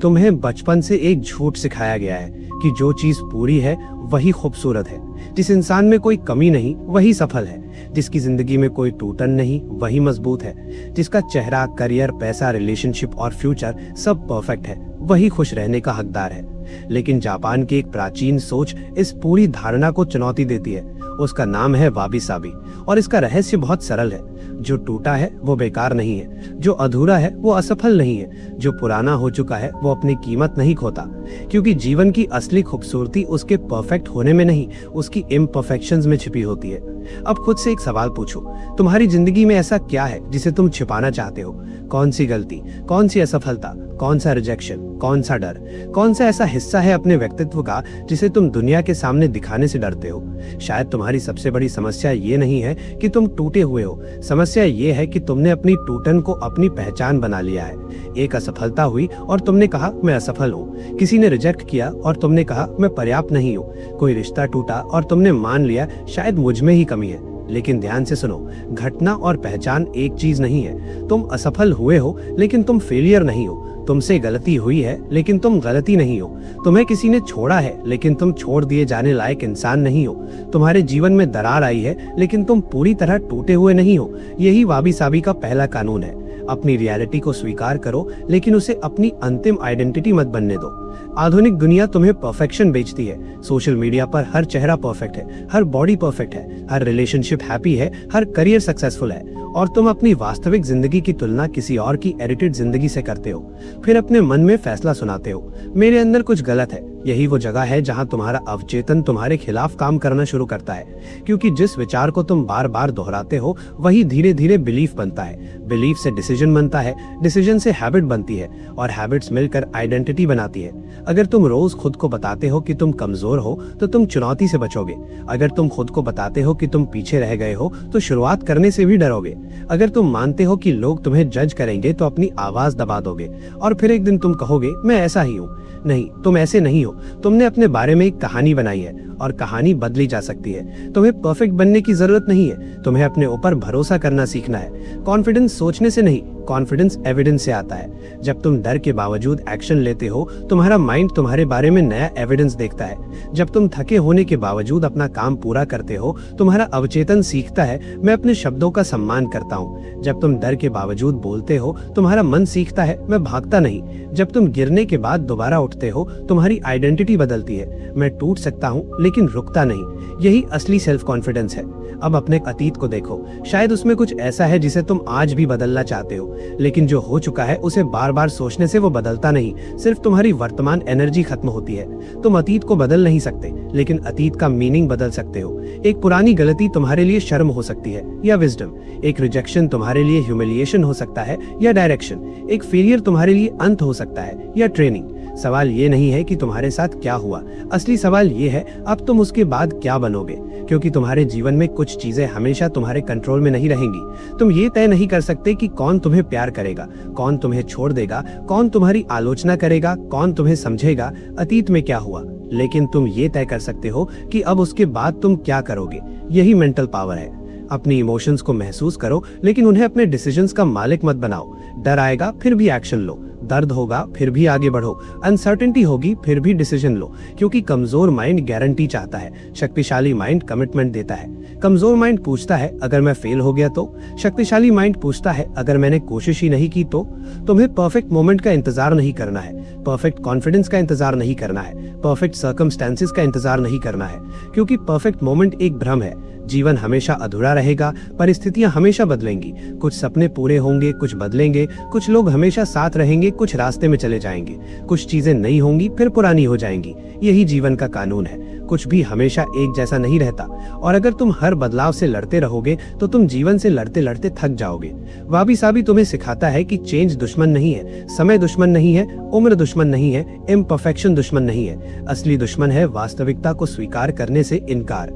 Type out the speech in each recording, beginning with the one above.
तुम्हें बचपन से एक झूठ सिखाया गया है कि जो चीज पूरी है वही खूबसूरत है। जिस इंसान में कोई कमी नहीं वही सफल है। जिसकी जिंदगी में कोई टूटन नहीं वही मजबूत है। जिसका चेहरा, करियर, पैसा, रिलेशनशिप और फ्यूचर सब परफेक्ट है वही खुश रहने का हकदार है। लेकिन जापान की एक प्राचीन सोच इस पूरी धारणा को चुनौती देती है। उसका नाम है वाबी साबी और इसका रहस्य बहुत सरल है। जो टूटा है वो बेकार नहीं है, जो अधूरा है वो असफल नहीं है, जो पुराना हो चुका है वो अपनी कीमत नहीं खोता। क्योंकि जीवन की असली खूबसूरती उसके परफेक्ट होने में नहीं, उसकी इम्परफेक्शंस में छिपी होती है। अब खुद से एक सवाल पूछो, तुम्हारी जिंदगी में ऐसा क्या है जिसे तुम छिपाना चाहते हो? कौन सी गलती, कौन सी असफलता, कौन सा रिजेक्शन, कौन सा डर, कौन सा ऐसा हिस्सा है अपने व्यक्तित्व का जिसे तुम दुनिया के सामने दिखाने से डरते हो? शायद तुम्हारी सबसे बड़ी समस्या ये नहीं है कि तुम टूटे हुए हो, समस्या ये है कि तुमने अपनी टूटन को अपनी पहचान बना लिया है। एक असफलता हुई और तुमने कहा मैं असफल हूँ। किसी ने रिजेक्ट किया और तुमने कहा मैं पर्याप्त नहीं हूँ। कोई रिश्ता टूटा और तुमने मान लिया शायद मुझ में ही कमी है। लेकिन ध्यान से सुनो, घटना और पहचान एक चीज नहीं है। तुम असफल हुए हो लेकिन तुम फेलियर नहीं हो। तुमसे गलती हुई है लेकिन तुम गलती नहीं हो। तुम्हें किसी ने छोड़ा है लेकिन तुम छोड़ दिए जाने लायक इंसान नहीं हो। तुम्हारे जीवन में दरार आई है लेकिन तुम पूरी तरह टूटे हुए नहीं हो। यही वाबी साबी का पहला कानून है। अपनी रियलिटी को स्वीकार करो लेकिन उसे अपनी अंतिम आइडेंटिटी मत बनने दो। आधुनिक दुनिया तुम्हें परफेक्शन बेचती है। सोशल मीडिया पर हर चेहरा परफेक्ट है, हर बॉडी परफेक्ट है, हर रिलेशनशिप हैप्पी है, हर करियर सक्सेसफुल है, और तुम अपनी वास्तविक जिंदगी की तुलना किसी और की एडिटेड जिंदगी से करते हो। फिर अपने मन में फैसला सुनाते हो, मेरे अंदर कुछ गलत है। यही वो जगह है जहां तुम्हारा अवचेतन तुम्हारे खिलाफ काम करना शुरू करता है। क्योंकि जिस विचार को तुम बार बार दोहराते हो वही धीरे धीरे बिलीफ बनता है। बिलीफ से डिसीजन बनता है, डिसीजन से हैबिट बनती है, और हैबिट्स मिलकर आइडेंटिटी बनाती है। अगर तुम रोज खुद को बताते हो कि तुम कमजोर हो तो तुम चुनौती से बचोगे। अगर तुम खुद को बताते हो कि तुम पीछे रह गए हो तो शुरुआत करने से भी डरोगे। अगर तुम मानते हो कि लोग तुम्हें जज करेंगे तो अपनी आवाज दबा दोगे, और फिर एक दिन तुम कहोगे मैं ऐसा ही हूँ। नहीं, तुम ऐसे नहीं हो। तुमने अपने बारे में एक कहानी बनाई है और कहानी बदली जा सकती है। तुम्हें परफेक्ट बनने की जरूरत नहीं है, तुम्हें अपने ऊपर भरोसा करना सीखना है। कॉन्फिडेंस सोचने से नहीं, कॉन्फिडेंस एविडेंस से आता है। जब तुम डर के बावजूद एक्शन लेते हो तुम्हारा माइंड तुम्हारे बारे में नया एविडेंस देखता है। जब तुम थके होने के बावजूद अपना काम पूरा करते हो तुम्हारा अवचेतन सीखता है मैं अपने शब्दों का सम्मान करता हूँ। जब तुम डर के बावजूद बोलते हो तुम्हारा मन सीखता है मैं भागता नहीं। जब तुम गिरने के बाद दोबारा उठते हो तुम्हारी आइडेंटिटी बदलती है, मैं टूट सकता हूँ लेकिन रुकता नहीं। यही असली सेल्फ कॉन्फिडेंस है। अब अपने अतीत को देखो, शायद उसमें कुछ ऐसा है जिसे तुम आज भी बदलना चाहते हो, लेकिन जो हो चुका है उसे बार बार सोचने से वो बदलता नहीं, सिर्फ तुम्हारी वर्तमान एनर्जी खत्म होती है। तुम अतीत को बदल नहीं सकते लेकिन अतीत का मीनिंग बदल सकते हो। एक पुरानी गलती तुम्हारे लिए शर्म हो सकती है या विजडम। एक रिजेक्शन तुम्हारे लिए ह्यूमिलिएशन हो सकता है या डायरेक्शन। एक फेलियर तुम्हारे लिए अंत हो सकता है या ट्रेनिंग। सवाल ये नहीं है कि तुम्हारे साथ क्या हुआ, असली सवाल ये है अब तुम उसके बाद क्या बनोगे। क्योंकि तुम्हारे जीवन में कुछ चीजें हमेशा तुम्हारे कंट्रोल में नहीं रहेंगी। तुम ये तय नहीं कर सकते कि कौन तुम्हें प्यार करेगा, कौन तुम्हें छोड़ देगा, कौन तुम्हारी आलोचना करेगा, कौन तुम्हें समझेगा। अतीत में क्या हुआ, लेकिन तुम ये तय कर सकते हो कि अब उसके बाद तुम क्या करोगे। यही मेंटल पावर है। अपनी इमोशंस को महसूस करो लेकिन उन्हें अपने डिसीजंस का मालिक मत बनाओ। डर आएगा फिर भी एक्शन लो, दर्द होगा फिर भी आगे बढ़ो, अनसर्टेनिटी होगी फिर भी डिसीजन लो। क्योंकि कमजोर माइंड गारंटी चाहता है, शक्तिशाली माइंड कमिटमेंट देता है। कमजोर माइंड पूछता है अगर मैं फेल हो गया तो, शक्तिशाली माइंड पूछता है अगर मैंने कोशिश ही नहीं की तो। तुम्हें परफेक्ट मोमेंट का इंतजार नहीं करना है, परफेक्ट कॉन्फिडेंस का इंतजार नहीं करना है, परफेक्ट सर्कमस्टेंसेस का इंतजार नहीं करना है। क्योंकि परफेक्ट मोमेंट एक भ्रम है। जीवन हमेशा अधूरा रहेगा, परिस्थितियां हमेशा बदलेंगी। कुछ सपने पूरे होंगे, कुछ बदलेंगे, कुछ लोग हमेशा साथ रहेंगे, कुछ रास्ते में चले जाएंगे, कुछ चीजें नई होंगी फिर पुरानी हो जाएंगी। यही जीवन का कानून है। कुछ भी हमेशा एक जैसा नहीं रहता, और अगर तुम हर बदलाव से लड़ते रहोगे तो तुम जीवन से लड़ते लड़ते थक जाओगे। वाबी साबी तुम्हें सिखाता है कि चेंज दुश्मन नहीं है, समय दुश्मन नहीं है, उम्र दुश्मन नहीं है, इम्परफेक्शन दुश्मन नहीं है। असली दुश्मन है वास्तविकता को स्वीकार करने से इनकार।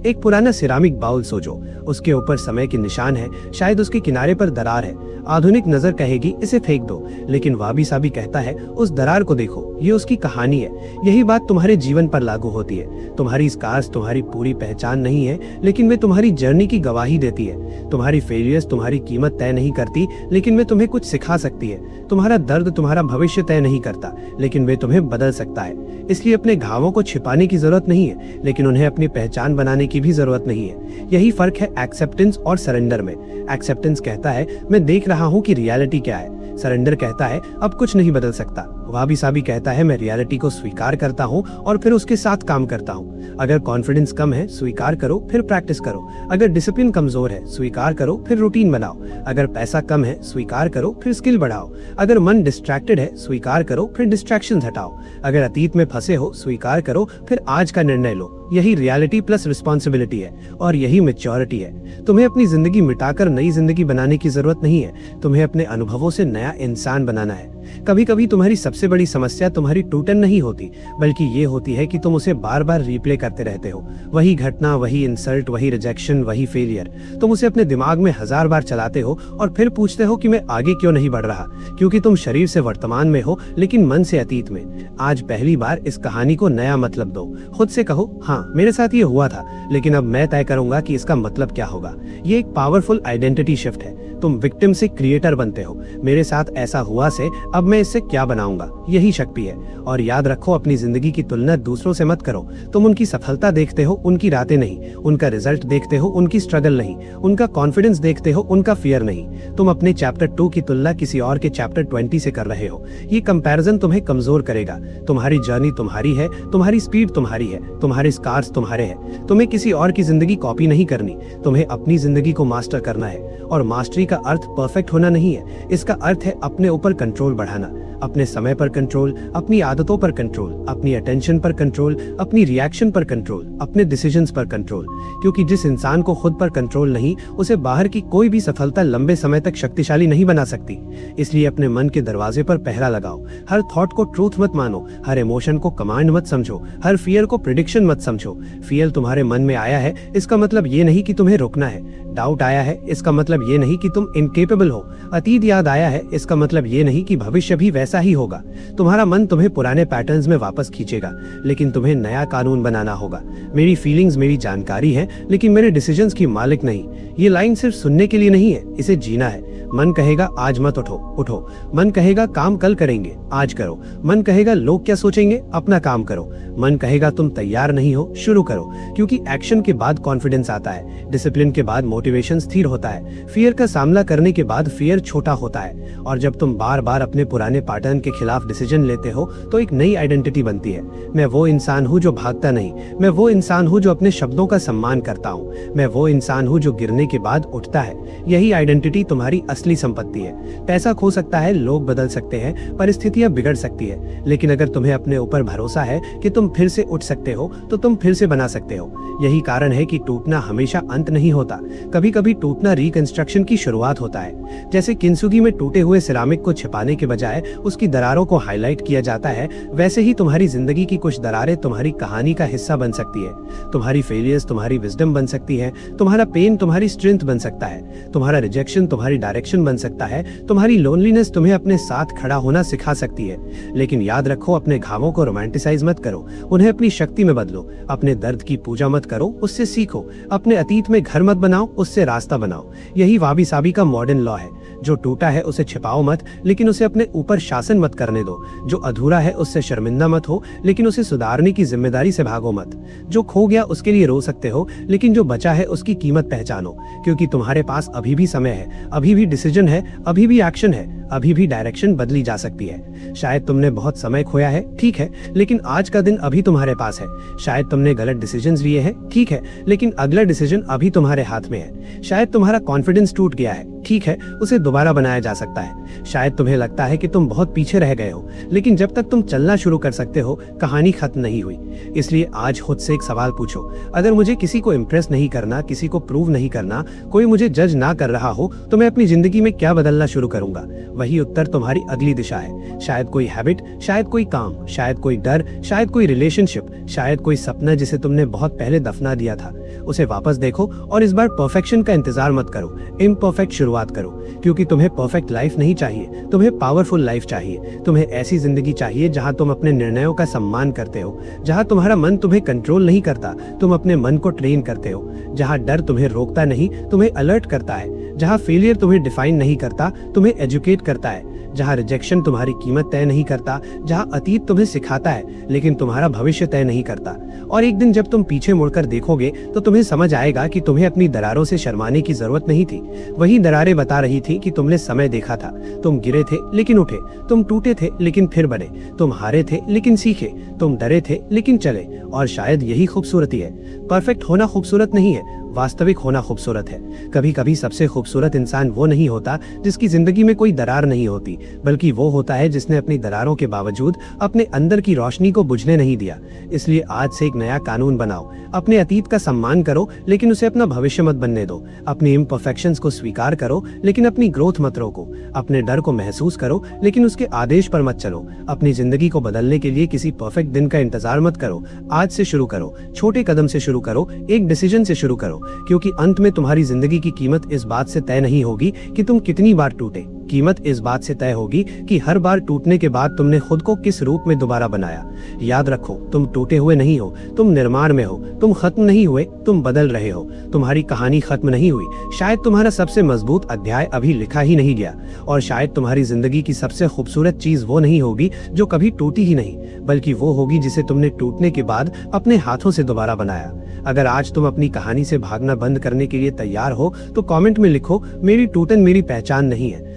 एक पुराना सिरामिक बाउल सोचो, उसके ऊपर समय के निशान है, शायद उसके किनारे पर दरार है। आधुनिक नजर कहेगी इसे फेंक दो, लेकिन वाबी साबी कहता है उस दरार को देखो, ये उसकी कहानी है। यही बात तुम्हारे जीवन पर लागू होती है। तुम्हारी स्कार्स तुम्हारी पूरी पहचान नहीं है, लेकिन वे तुम्हारी जर्नी की गवाही देती है। तुम्हारी फेलियर्स तुम्हारी कीमत तय नहीं करती, लेकिन वे तुम्हें कुछ सिखा सकती है। तुम्हारा दर्द तुम्हारा भविष्य तय नहीं करता, लेकिन वे तुम्हें बदल सकता है। इसलिए अपने घावों को छिपाने की जरूरत नहीं है, लेकिन उन्हें अपनी पहचान बनाने की भी जरूरत नहीं है। यही फर्क है एक्सेप्टेंस और सरेंडर में। एक्सेप्टेंस कहता है मैं देख रहा हूँ कि रियलिटी क्या है। सरेंडर कहता है अब कुछ नहीं बदल सकता। वाबी साबी कहता है मैं रियलिटी को स्वीकार करता हूँ और फिर उसके साथ काम करता हूँ। अगर कॉन्फिडेंस कम है स्वीकार करो, फिर प्रैक्टिस करो। अगर डिसिप्लिन कमजोर है स्वीकार करो, फिर रूटीन बनाओ। अगर पैसा कम है स्वीकार करो, फिर स्किल बढ़ाओ। अगर मन डिस्ट्रैक्टेड है स्वीकार करो, फिर डिस्ट्रैक्शंस हटाओ। अगर अतीत में फंसे हो स्वीकार करो, फिर आज का निर्णय लो। यही रियलिटी प्लस रिस्पॉन्सिबिलिटी है और यही मैच्योरिटी है। तुम्हें अपनी जिंदगी मिटाकर नई जिंदगी बनाने की जरूरत नहीं है, तुम्हें अपने अनुभवों से नया इंसान बनाना है। कभी कभी तुम्हारी सबसे बड़ी समस्या तुम्हारी टूटन नहीं होती, बल्कि ये होती है कि तुम उसे बार बार रिप्ले करते रहते हो। वही घटना, वही इंसल्ट, वही रिजेक्शन, वही फेलियर। तुम उसे अपने दिमाग में 1000 बार चलाते हो और फिर पूछते हो कि मैं आगे क्यों नहीं बढ़ रहा, क्योंकि तुम शरीर से वर्तमान में हो लेकिन मन से अतीत में। आज पहली बार इस कहानी को नया मतलब दो। खुद से कहो हाँ मेरे साथ ये हुआ था, लेकिन अब मैं तय करूंगा कि इसका मतलब क्या होगा। ये एक पावरफुल आइडेंटिटी शिफ्ट है। तुम विक्टिम से क्रिएटर बनते हो। मेरे साथ ऐसा हुआ से अब मैं इससे क्या बनाऊंगा, यही शक्ति है। और याद रखो अपनी जिंदगी की तुलना दूसरों से मत करो। तुम उनकी सफलता देखते हो, उनकी रातें नहीं। उनका रिजल्ट देखते हो, उनकी स्ट्रगल नहीं। उनका कॉन्फिडेंस देखते हो, उनका फियर नहीं। तुम अपने चैप्टर 2 की तुलना किसी और के चैप्टर 20 से कर रहे हो। ये कंपैरिजन तुम्हें कमजोर करेगा। तुम्हारी जर्नी तुम्हारी है, तुम्हारी स्पीड तुम्हारी है, तुम्हारे स्कार्स तुम्हारे हैं। तुम्हें किसी और की जिंदगी कॉपी नहीं करनी, तुम्हें अपनी जिंदगी को मास्टर करना है। और मास्टरी का अर्थ परफेक्ट होना नहीं है, इसका अर्थ है अपने ऊपर कंट्रोल बढ़ाना। अपने समय पर कंट्रोल, अपनी आदतों पर कंट्रोल, अपनी अटेंशन पर कंट्रोल, अपनी रिएक्शन पर कंट्रोल, अपने डिसीजंस पर कंट्रोल। क्योंकि जिस इंसान को खुद पर कंट्रोल नहीं, उसे बाहर की कोई भी सफलता लंबे समय तक शक्तिशाली नहीं बना सकती। इसलिए अपने मन के दरवाजे पर पहरा लगाओ। हर थॉट को ट्रूथ मत मानो, हर इमोशन को कमांड मत समझो, हर फियर को प्रिडिक्शन मत समझो। फियर तुम्हारे मन में आया है, इसका मतलब ये नहीं कि तुम्हें रुकना है। डाउट आया है, इसका मतलब ये नहीं कि तुम इनकेपेबल हो। अतीत याद आया है, इसका मतलब ये नहीं कि भविष्य भी वैसा ही होगा। तुम्हारा मन तुम्हें पुराने पैटर्न्स में वापस खींचेगा, लेकिन तुम्हें नया कानून बनाना होगा। मेरी फीलिंग्स मेरी जानकारी है, लेकिन मेरे डिसीजंस की मालिक नहीं। ये लाइन सिर्फ सुनने के लिए नहीं है, इसे जीना है। मन कहेगा आज मत उठो, उठो। मन कहेगा काम कल करेंगे, आज करो। मन कहेगा लोग क्या सोचेंगे, अपना काम करो। मन कहेगा तुम तैयार नहीं हो, शुरू करो। क्योंकि एक्शन के बाद कॉन्फिडेंस आता है, डिसिप्लिन के बाद मोटिवेशन स्थिर होता है, फियर का सामना करने के बाद फियर छोटा होता है। और जब तुम बार बार अपने पुराने पैटर्न के खिलाफ डिसीजन लेते हो, तो एक नई आइडेंटिटी बनती है। मैं वो इंसान हूँ जो भागता नहीं, मैं वो इंसान हूँ जो अपने शब्दों का सम्मान करता हूँ, मैं वो इंसान हूँ जो गिरने के बाद उठता है। यही आइडेंटिटी तुम्हारी असली संपत्ति है। पैसा खो सकता है, लोग बदल सकते हैं, परिस्थितियां बिगड़ सकती है, लेकिन अगर तुम्हें अपने ऊपर भरोसा है कि तुम फिर से उठ सकते हो, तो तुम फिर से बना सकते हो। यही कारण है कि टूटना हमेशा अंत नहीं होता। कभी कभी टूटना रिकंस्ट्रक्शन की शुरुआत होता है। जैसे किंसुगी में टूटे हुए सिरामिक को छिपाने के बजाय उसकी दरारों को हाईलाइट किया जाता है, वैसे ही तुम्हारी जिंदगी की कुछ दरारें तुम्हारी कहानी का हिस्सा बन सकती है। तुम्हारी फेलियर्स तुम्हारी विजडम बन सकती है, तुम्हारा पेन तुम्हारी स्ट्रेंथ बन सकता है, तुम्हारा रिजेक्शन तुम्हारी डायरेक्शन बन सकता है, तुम्हारी लोनलीनेस तुम्हें अपने साथ खड़ा होना सिखा सकती है। लेकिन याद रखो, अपने घावों को रोमांटिसाइज मत करो, उन्हें अपनी शक्ति में बदलो। अपने दर्द की पूजा मत करो, उससे सीखो। अपने अतीत में घर मत बनाओ, उससे रास्ता बनाओ। यही वाबी साबी का मॉडर्न लॉ है। जो टूटा है उसे छिपाओ मत, लेकिन उसे अपने ऊपर शासन मत करने दो। जो अधूरा है उससे शर्मिंदा मत हो, लेकिन उसे सुधारने की जिम्मेदारी से भागो मत। जो खो गया उसके लिए रो सकते हो, लेकिन जो बचा है उसकी कीमत पहचानो। क्योंकि तुम्हारे पास अभी भी समय है, अभी भी डिसीजन है, अभी भी एक्शन है, अभी भी डायरेक्शन बदली जा सकती है। शायद तुमने बहुत समय खोया है, ठीक है, लेकिन आज का दिन अभी तुम्हारे पास है। शायद तुमने गलत डिसीजंस लिए हैं, ठीक है, लेकिन अगला डिसीजन अभी तुम्हारे हाथ में है। शायद तुम्हारा कॉन्फिडेंस टूट गया है, ठीक है, उसे दोबारा बनाया जा सकता है। शायद तुम्हें लगता है कि तुम बहुत पीछे रह गए हो, लेकिन जब तक तुम चलना शुरू कर सकते हो, कहानी खत्म नहीं हुई। इसलिए आज खुद से एक सवाल पूछो, अगर मुझे किसी को इम्प्रेस नहीं करना, किसी को प्रूव नहीं करना, कोई मुझे जज ना कर रहा हो, तो मैं अपनी जिंदगी में क्या बदलना शुरू करूंगा? वही उत्तर तुम्हारी अगली दिशा है। शायद कोई हैबिट, शायद कोई काम, शायद कोई डर, शायद कोई रिलेशनशिप, शायद कोई सपना जिसे तुमने बहुत पहले दफना दिया था। उसे वापस देखो और इस बार परफेक्शन का इंतजार मत करो, इम्परफेक्ट शुरुआत करो। क्योंकि तुम्हें परफेक्ट लाइफ नहीं चाहिए, तुम्हें पावरफुल लाइफ चाहिए। तुम्हें ऐसी जिंदगी चाहिए जहां तुम अपने निर्णयों का सम्मान करते हो, जहां तुम्हारा मन तुम्हें कंट्रोल नहीं करता, तुम अपने मन को ट्रेन करते हो, जहां डर तुम्हें रोकता नहीं, तुम्हें अलर्ट करता है, जहां फेलियर तुम्हें डिफाइन नहीं करता, तुम्हें एजुकेट करता है, जहां रिजेक्शन तुम्हारी कीमत तय नहीं करता, जहां अतीत तुम्हें सिखाता है लेकिन तुम्हारा भविष्य तय नहीं करता। और एक दिन जब तुम पीछे मुड़कर देखोगे तो तुम्हें समझ आएगा कि तुम्हें अपनी दरारों से शर्माने की जरूरत नहीं थी। वही दरारें बता रही थी कि तुमने समय देखा था। तुम गिरे थे लेकिन उठे, तुम टूटे थे लेकिन फिर बढ़े, तुम हारे थे लेकिन सीखे, तुम डरे थे लेकिन चले। और शायद यही खूबसूरती है। परफेक्ट होना खूबसूरत नहीं है, वास्तविक होना खूबसूरत है। कभी कभी सबसे खूबसूरत इंसान वो नहीं होता जिसकी जिंदगी में कोई दरार नहीं होती, बल्कि वो होता है जिसने अपनी दरारों के बावजूद अपने अंदर की रोशनी को बुझने नहीं दिया। इसलिए आज से एक नया कानून बनाओ। अपने अतीत का सम्मान करो लेकिन उसे अपना भविष्य मत बनने दो। अपनी इम्परफेक्शंस को स्वीकार करो लेकिन अपनी ग्रोथ मत रोको। अपने डर को महसूस करो लेकिन उसके आदेश पर मत चलो। अपनी जिंदगी को बदलने के लिए किसी परफेक्ट दिन का इंतजार मत करो। आज से शुरू करो, छोटे कदम से शुरू करो, एक डिसीजन से शुरू करो। क्योंकि अंत में तुम्हारी जिंदगी की कीमत इस बात से तय नहीं होगी कि तुम कितनी बार टूटे, कीमत इस बात से तय होगी कि हर बार टूटने के बाद तुमने खुद को किस रूप में दोबारा बनाया। याद रखो, तुम टूटे हुए नहीं हो, तुम निर्माण में हो। तुम खत्म नहीं हुए, तुम बदल रहे हो। तुम्हारी कहानी खत्म नहीं हुई। शायद तुम्हारा सबसे मजबूत अध्याय अभी लिखा ही नहीं गया। और शायद तुम्हारी जिंदगी की सबसे खूबसूरत चीज वो नहीं होगी जो कभी टूटी ही नहीं, बल्कि वो होगी जिसे तुमने टूटने के बाद अपने हाथों से दोबारा बनाया। अगर आज तुम अपनी कहानी से भागना बंद करने के लिए तैयार हो तो कमेंट में लिखो, मेरी टूटन मेरी पहचान नहीं है।